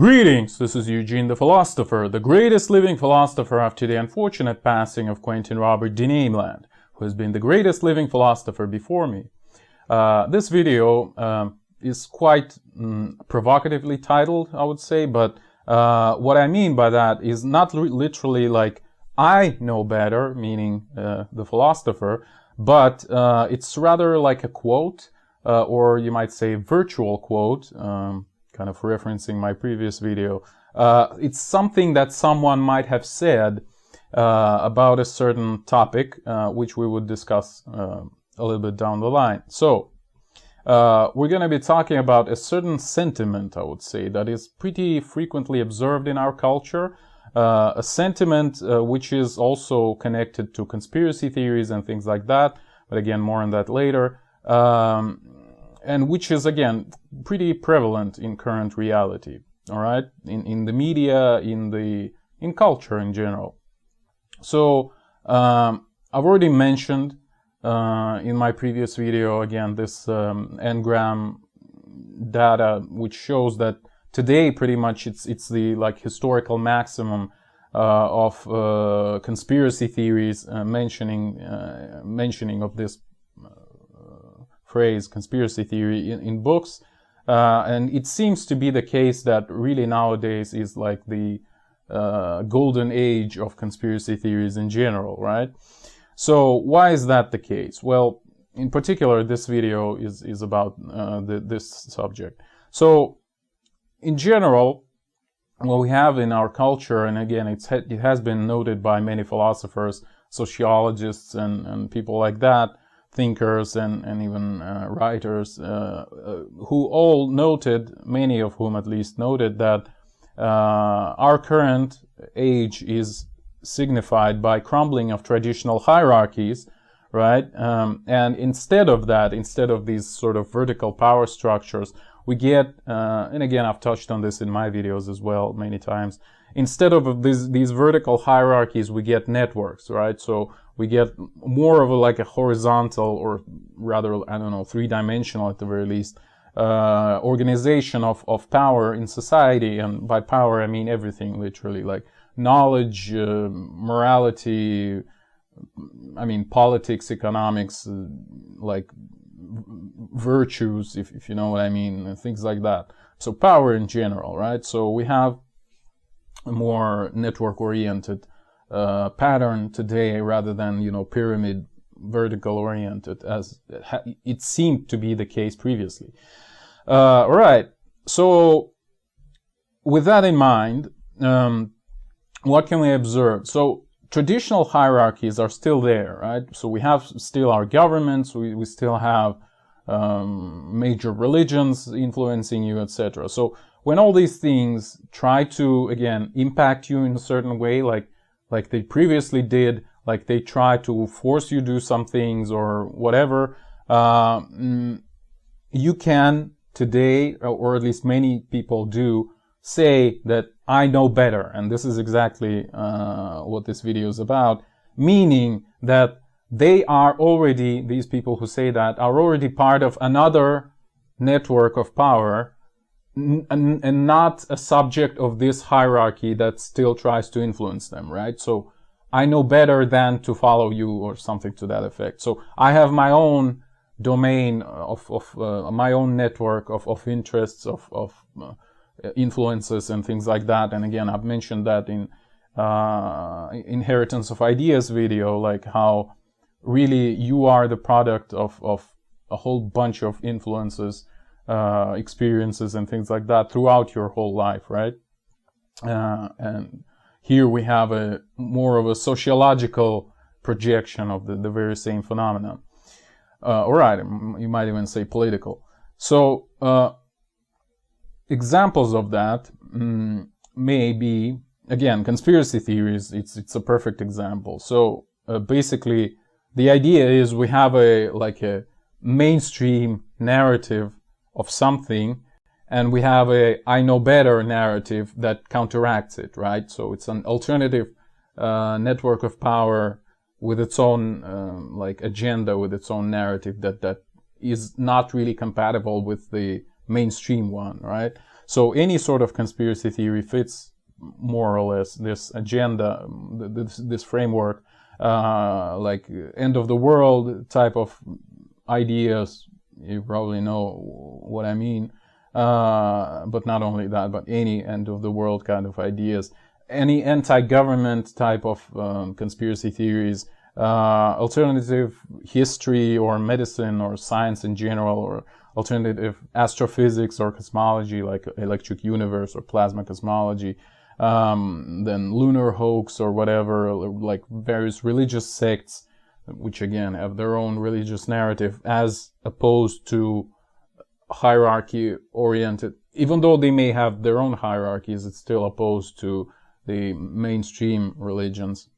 Greetings, this is Eugene the Philosopher, the greatest living philosopher after the unfortunate passing of Quentin Robert de Nameland, who has been the greatest living philosopher before me. This video is quite provocatively titled, I would say, but what I mean by that is not literally like I know better, meaning the philosopher, but it's rather like a quote, or you might say virtual quote, kind of referencing my previous video. It's something that someone might have said about a certain topic, which we would discuss a little bit down the line. So, we're going to be talking about a certain sentiment, I would say, that is pretty frequently observed in our culture. A sentiment which is also connected to conspiracy theories and things like that, but again, more on that later. And which is, again, pretty prevalent in current reality, all right? In the media, in culture in general. So, I've already mentioned in my previous video, again, this engram data, which shows that today pretty much it's the like historical maximum of conspiracy theories mentioning of this phrase conspiracy theory in books, and it seems to be the case that really nowadays is like the golden age of conspiracy theories in general, right? So why is that the case? Well, in particular, this video is about this subject. So in general, what we have in our culture, and again, it has been noted by many philosophers, sociologists, and people like that, thinkers and even writers, who all noted, many of whom at least noted, that our current age is signified by crumbling of traditional hierarchies, right? And instead of that, instead of these sort of vertical power structures, we get, and again, I've touched on this in my videos as well many times, instead of these vertical hierarchies, we get networks, right? So we get more of a horizontal, or rather, I don't know, three-dimensional at the very least, organization of power in society. And by power, I mean everything, literally, like knowledge, morality, I mean politics, economics, like virtues, if you know what I mean, and things like that. So power in general, right? So we have a more network-oriented pattern today, rather than, you know, pyramid, vertical oriented, as it seemed to be the case previously. All right. So with that in mind, what can we observe? So traditional hierarchies are still there, right? So we have still our governments, we still have major religions influencing you, etc. So when all these things try to, again, impact you in a certain way, like they previously did, like they try to force you to do some things or whatever, you can today, or at least many people do, say that I know better. And this is exactly what this video is about, meaning that they are already, these people who say that, are already part of another network of power, and not a subject of this hierarchy that still tries to influence them, right? So I know better than to follow you, or something to that effect. So I have my own domain of my own network of interests, of influences and things like that. And again, I've mentioned that in Inheritance of Ideas video, like how really you are the product of a whole bunch of influences, experiences and things like that throughout your whole life, right? And here we have a more of a sociological projection of the very same phenomenon. All right, you might even say political. So examples of that may be, again, conspiracy theories. It's a perfect example. So basically, the idea is we have a mainstream narrative of something, and we have a I know better narrative that counteracts it, right? So it's an alternative network of power with its own agenda, with its own narrative that is not really compatible with the mainstream one, right? So any sort of conspiracy theory fits more or less this agenda, this framework, like end of the world type of ideas. You probably know what I mean. But not only that, but any end of the world kind of ideas, any anti-government type of conspiracy theories, alternative history or medicine or science in general, or alternative astrophysics or cosmology like electric universe or plasma cosmology, then lunar hoax or whatever, like various religious sects, which again have their own religious narrative, as opposed to hierarchy oriented. Even though they may have their own hierarchies, it's still opposed to the mainstream religions.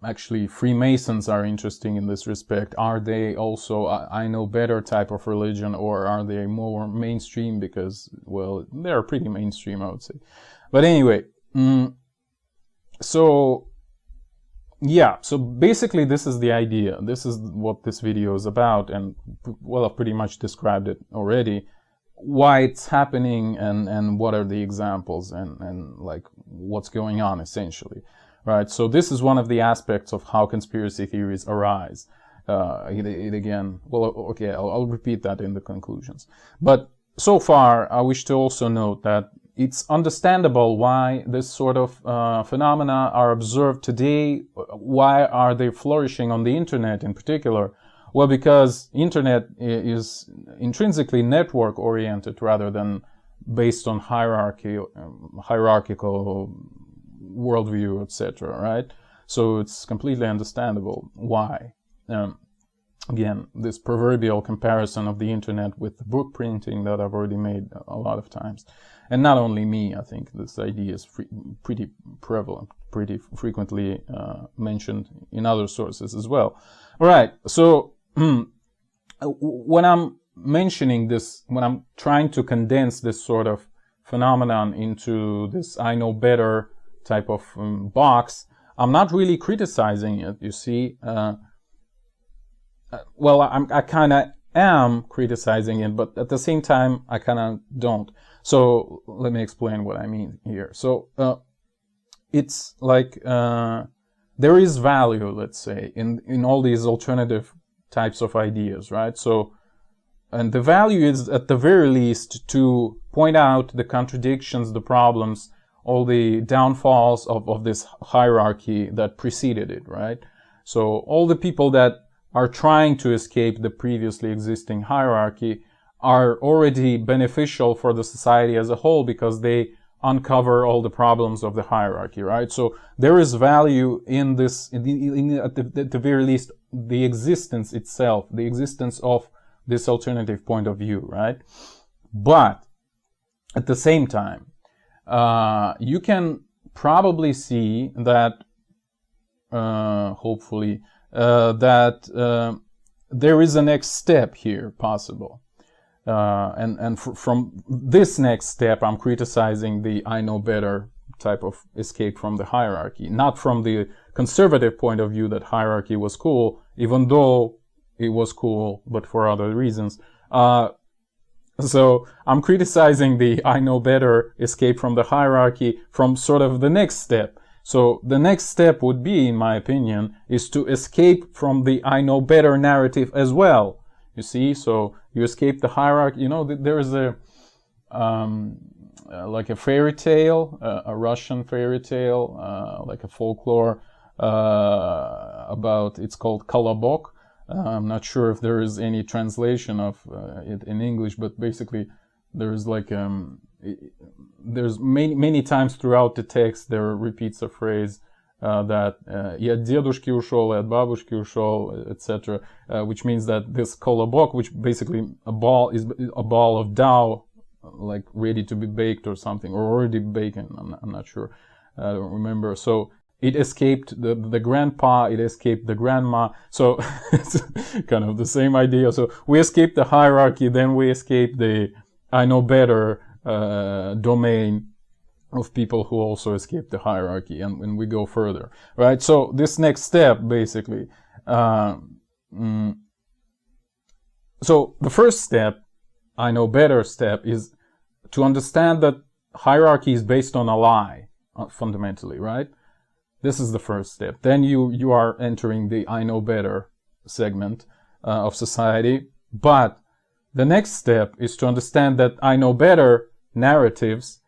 Actually, Freemasons are interesting in this respect. Are they also I know better type of religion, or are they more mainstream? Because, well, they're pretty mainstream, I would say. But anyway, so yeah, so basically this is the idea. This is what this video is about, and well, I've pretty much described it already. Why it's happening, and what are the examples, and like what's going on essentially. Right, so this is one of the aspects of how conspiracy theories arise. Again, well, okay, I'll repeat that in the conclusions. But so far, I wish to also note that it's understandable why this sort of phenomena are observed today. Why are they flourishing on the internet in particular? Well, because internet is intrinsically network-oriented rather than based on hierarchical worldview, etc., right? So it's completely understandable why. Again, this proverbial comparison of the internet with the book printing that I've already made a lot of times. And not only me, I think this idea is pretty prevalent, pretty frequently mentioned in other sources as well. All right, so when I'm mentioning this, when I'm trying to condense this sort of phenomenon into this I know better type of box, I'm not really criticizing it, you see. Well, I kind of am criticizing it, but at the same time, I kind of don't. So let me explain what I mean here. So it's like there is value, let's say, in all these alternative types of ideas, right? So, and the value is at the very least to point out the contradictions, the problems, all the downfalls of this hierarchy that preceded it, right? So all the people that are trying to escape the previously existing hierarchy are already beneficial for the society as a whole because they uncover all the problems of the hierarchy, right? So there is value in this, at the very least, the existence itself, the existence of this alternative point of view, right? But at the same time, you can probably see that, hopefully, that there is a next step here possible. And from this next step, I'm criticizing the I know better type of escape from the hierarchy, not from the conservative point of view that hierarchy was cool, even though it was cool, but for other reasons. So I'm criticizing the I know better escape from the hierarchy from sort of the next step. So the next step would be, in my opinion, is to escape from the I know better narrative as well. You see, so you escape the hierarchy. You know, there is a like a fairy tale, a Russian fairy tale, like a folklore about. It's called Kolobok. I'm not sure if there is any translation of it in English, but basically there is like there's many times throughout the text there repeats a phrase that и от дедушки ушел, и от бабушки ушел, etc., which means that this kolobok, which basically a ball is a ball of dough, like ready to be baked or something, or already baking. I'm not sure. I don't remember. So it escaped the grandpa, it escaped the grandma. So it's kind of the same idea. So we escape the hierarchy, then we escape the I know better domain of people who also escape the hierarchy, and we go further, right? So this next step, basically, so the first step I know better step is to understand that hierarchy is based on a lie, fundamentally, right? This is the first step. Then you are entering the I know better segment of society. But the next step is to understand that I know better narratives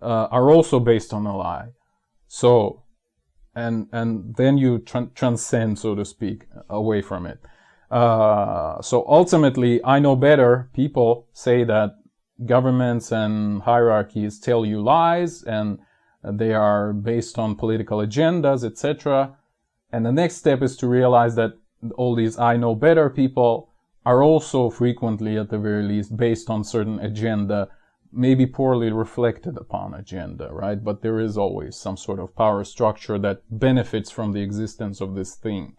are also based on a lie. So, and then you transcend, so to speak, away from it. So ultimately, I know better people say that governments and hierarchies tell you lies, and they are based on political agendas, etc. And the next step is to realize that all these I know better people are also frequently, at the very least, based on certain agenda, maybe poorly reflected upon agenda, right? But there is always some sort of power structure that benefits from the existence of this thing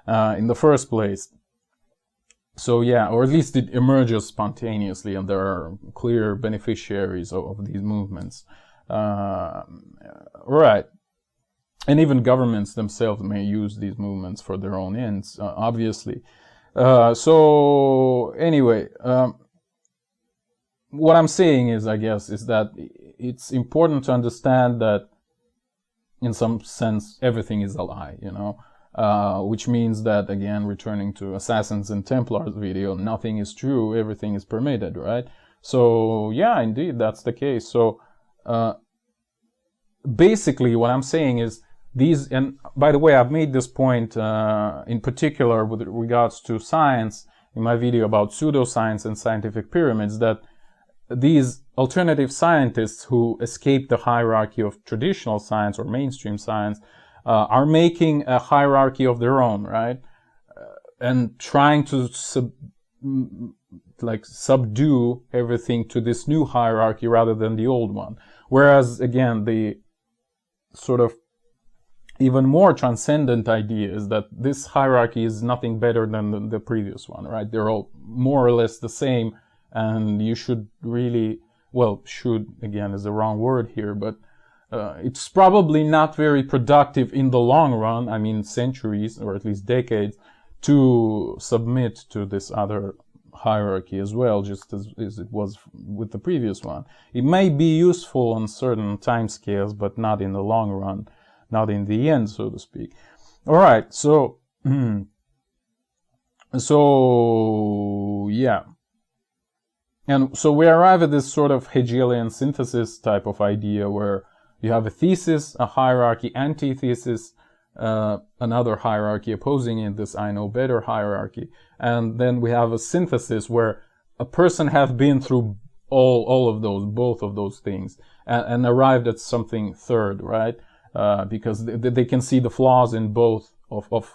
in the first place. So yeah, or at least it emerges spontaneously, and there are clear beneficiaries of these movements. Right. And even governments themselves may use these movements for their own ends, obviously. So anyway, what I'm saying is, I guess, is that it's important to understand that in some sense everything is a lie, you know, which means that, again, returning to Assassins and Templars video, nothing is true, everything is permitted, right? So yeah, indeed, that's the case. So basically what I'm saying is these, and by the way, I've made this point in particular with regards to science in my video about pseudoscience and scientific pyramids, that these alternative scientists who escape the hierarchy of traditional science or mainstream science are making a hierarchy of their own, right? And trying to subdue everything to this new hierarchy rather than the old one. Whereas, again, the sort of even more transcendent idea is that this hierarchy is nothing better than the previous one, right? They're all more or less the same, and you should really, well, should, again, is the wrong word here, but it's probably not very productive in the long run, I mean centuries, or at least decades, to submit to this other hierarchy as well, just as it was with the previous one. It may be useful on certain timescales, but not in the long run, not in the end, so to speak. All right, so yeah, and so we arrive at this sort of Hegelian synthesis type of idea where you have a thesis, a hierarchy, antithesis, another hierarchy opposing it, this I know better hierarchy, and then we have a synthesis where a person has been through all of those, both of those things, and arrived at something third, right? Because they can see the flaws in both of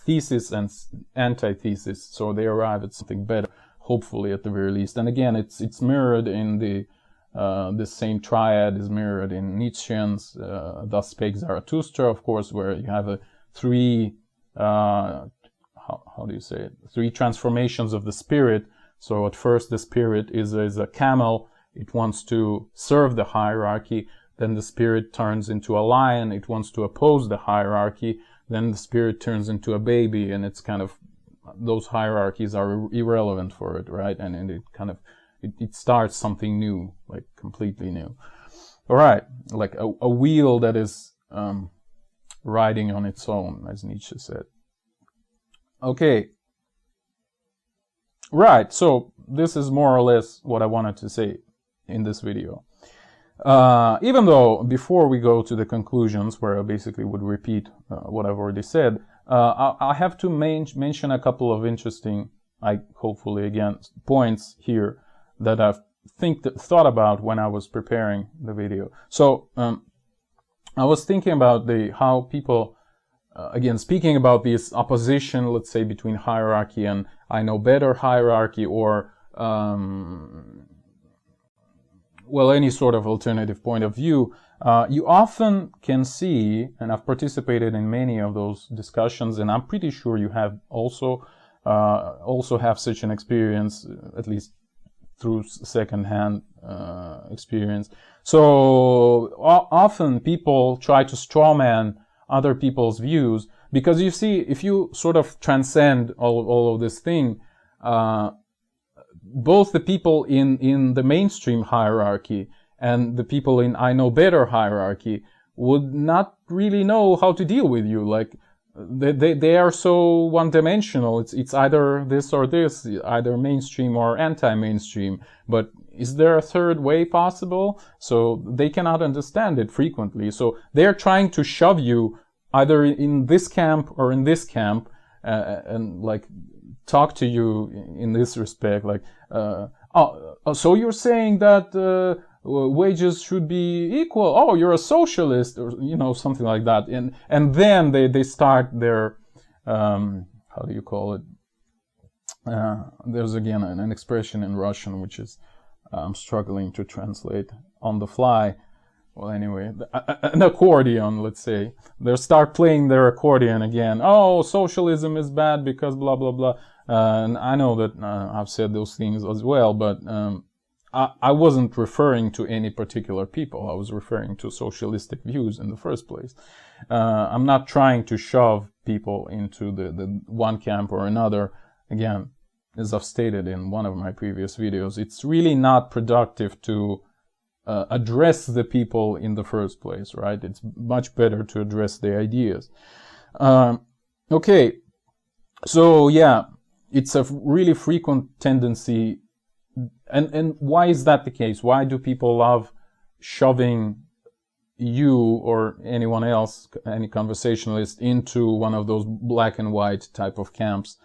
thesis and antithesis, so they arrive at something better, hopefully, at the very least. And again, it's mirrored in the this same triad is mirrored in Nietzschean's Thus Spake Zarathustra, of course, where you have three how do you say it? Three transformations of the spirit. So at first the spirit is a camel, it wants to serve the hierarchy. Then the spirit turns into a lion, it wants to oppose the hierarchy. Then the spirit turns into a baby, and it's kind of, those hierarchies are irrelevant for it, right? And it kind of, it starts something new, like completely new. All right, like a wheel that is riding on its own, as Nietzsche said. Okay. Right, so this is more or less what I wanted to say in this video. Even though, before we go to the conclusions, where I basically would repeat what I've already said, I have to mention a couple of interesting, hopefully again, points here that I've thought about when I was preparing the video. So I was thinking about how people, again, speaking about this opposition, let's say, between hierarchy and I know better hierarchy, or well, any sort of alternative point of view, you often can see, and I've participated in many of those discussions, and I'm pretty sure you have also have such an experience, at least through second-hand experience. So often people try to strawman other people's views, because you see, if you sort of transcend all of this thing, both the people in the mainstream hierarchy and the people in I know better hierarchy would not really know how to deal with you. Like, they are so one-dimensional. It's either this or this, either mainstream or anti-mainstream. But is there a third way possible? So they cannot understand it frequently. So they're trying to shove you either in this camp or in this camp, and like talk to you in this respect. Like, so you're saying that wages should be equal. Oh, you're a socialist, or something like that. And then they start their how do you call it? There's again an expression in Russian which is I'm struggling to translate on the fly. Well, anyway, an accordion, let's say. They start playing their accordion again. Oh, socialism is bad because blah blah blah. And I know that I've said those things as well, but I wasn't referring to any particular people. I was referring to socialistic views in the first place. I'm not trying to shove people into the one camp or another. Again, as I've stated in one of my previous videos, it's really not productive to address the people in the first place, right? It's much better to address the ideas. Okay, so yeah, it's a really frequent tendency. And why is that the case? Why do people love shoving you or anyone else, any conversationalist, into one of those black and white type of camps?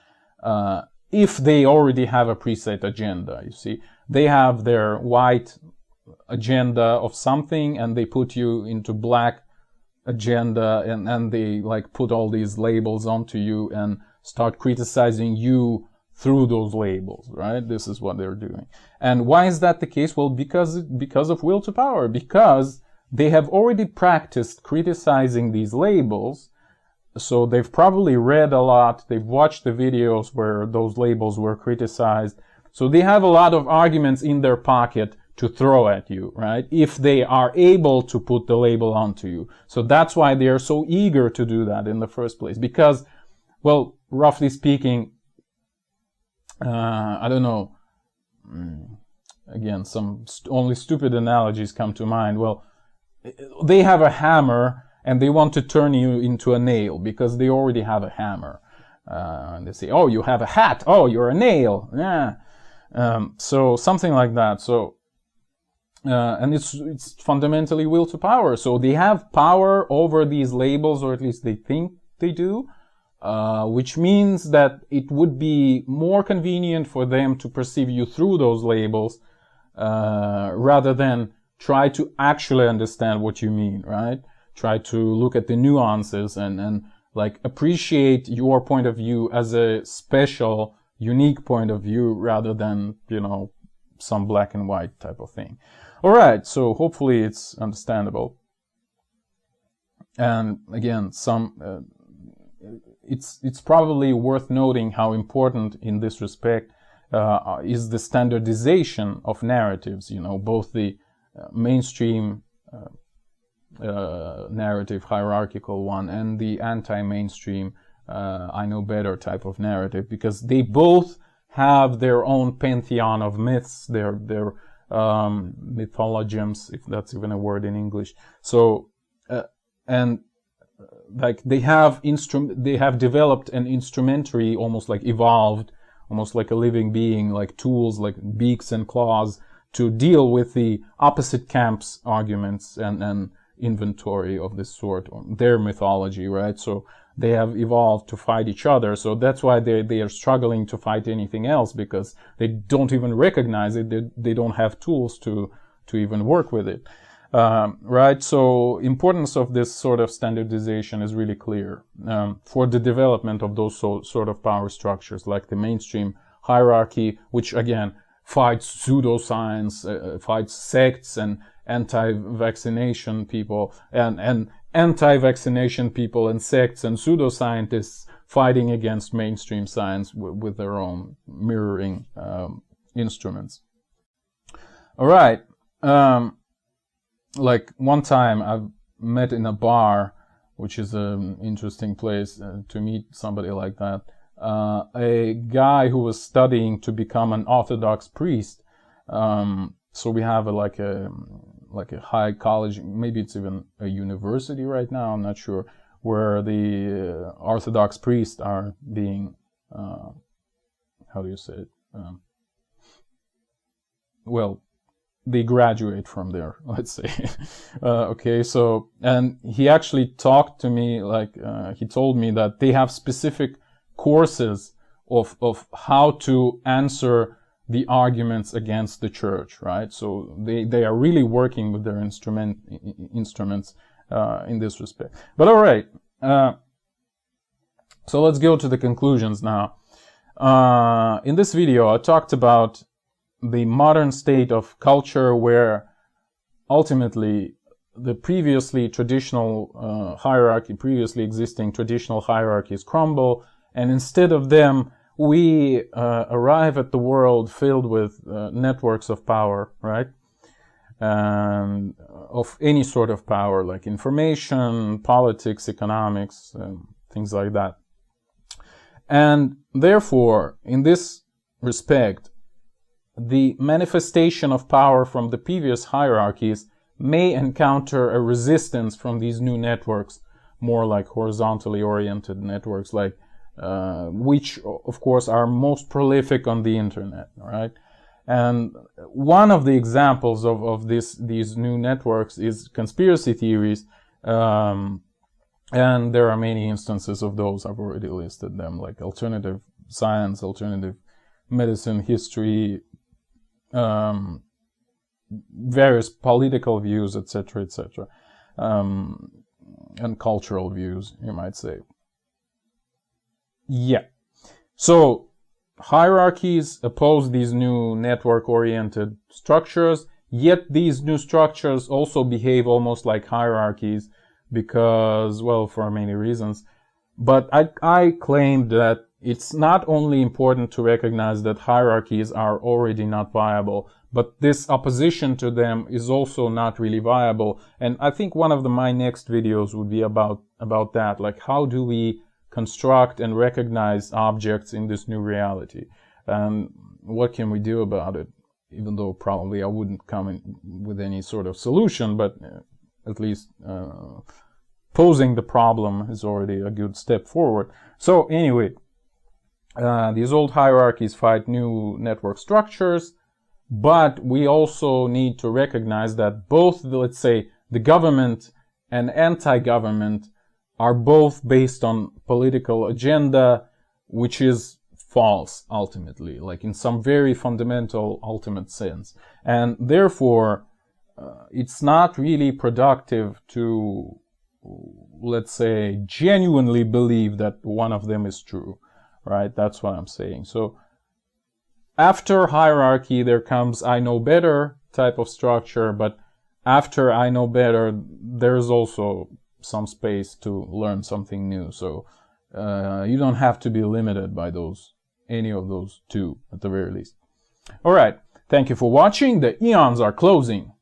If they already have a preset agenda, you see. They have their white agenda of something and they put you into black agenda, and they like put all these labels onto you and start criticizing you through those labels, right? This is what they're doing. And why is that the case? Well, because of will to power, because they have already practiced criticizing these labels. So they've probably read a lot, they've watched the videos where those labels were criticized. So they have a lot of arguments in their pocket to throw at you, right? If they are able to put the label onto you. So that's why they are so eager to do that in the first place. Because, well, roughly speaking, I don't know, again, some only stupid analogies come to mind. Well, they have a hammer and they want to turn you into a nail because they already have a hammer. And they say, oh, you have a hat. Oh, you're a nail. Yeah. So something like that. So, and it's fundamentally will to power. So they have power over these labels, or at least they think they do. Which means that it would be more convenient for them to perceive you through those labels, rather than try to actually understand what you mean, right? Try to look at the nuances and like appreciate your point of view as a special, unique point of view, rather than, some black and white type of thing. All right, so hopefully it's understandable. And again, it's probably worth noting how important in this respect is the standardization of narratives, both the mainstream narrative, hierarchical one, and the anti-mainstream I know better type of narrative, because they both have their own pantheon of myths, their mythologems, if that's even a word in English. So and like they have developed an instrumentary, almost like evolved, almost like a living being, like tools like beaks and claws to deal with the opposite camp's arguments and inventory of this sort, their mythology, right? So they have evolved to fight each other. So that's why they are struggling to fight anything else, because they don't even recognize it. They don't have tools to even work with it. Right? So importance of this sort of standardization is really clear for the development of those sort of power structures, like the mainstream hierarchy, which again fights pseudoscience, fights sects and anti-vaccination people, and anti-vaccination people and sects and pseudoscientists fighting against mainstream science with their own mirroring instruments. All right. Like one time I've met in a bar, which is an interesting place to meet somebody like that. a guy who was studying to become an Orthodox priest. So we have like a high college, maybe it's even a university right now, I'm not sure, where the Orthodox priests are being, how do you say it? Well, they graduate from there, let's say. Okay, so, and he actually talked to me, like, he told me that they have specific courses of how to answer the arguments against the church, right? So they are really working with their instruments in this respect. But all right, so let's go to the conclusions now. In this video, I talked about the modern state of culture where ultimately the previously existing traditional hierarchies crumble, and instead of them, we arrive at the world filled with networks of power, right? Of any sort of power, like information, politics, economics, things like that. And therefore, in this respect, the manifestation of power from the previous hierarchies may encounter a resistance from these new networks, more like horizontally oriented networks, like which of course are most prolific on the internet, right? And one of the examples of these new networks is conspiracy theories, and there are many instances of those. I've already listed them, like alternative science, alternative medicine, history, various political views, etc., etc., and cultural views, you might say. Yeah. So hierarchies oppose these new network-oriented structures, yet these new structures also behave almost like hierarchies because, well, for many reasons. But I claim that it's not only important to recognize that hierarchies are already not viable, but this opposition to them is also not really viable. And I think one of my next videos would be about that, like how do we construct and recognize objects in this new reality, and what can we do about it, even though probably I wouldn't come in with any sort of solution, but at least posing the problem is already a good step forward. So anyway, these old hierarchies fight new network structures, but we also need to recognize that both, let's say, the government and anti-government are both based on political agenda, which is false ultimately, like in some very fundamental ultimate sense. And therefore, it's not really productive to, let's say, genuinely believe that one of them is true, right? That's what I'm saying. So after hierarchy, there comes I know better type of structure, but after I know better, there's also some space to learn something new. So you don't have to be limited by any of those two at the very least. All right. Thank you for watching. The eons are closing.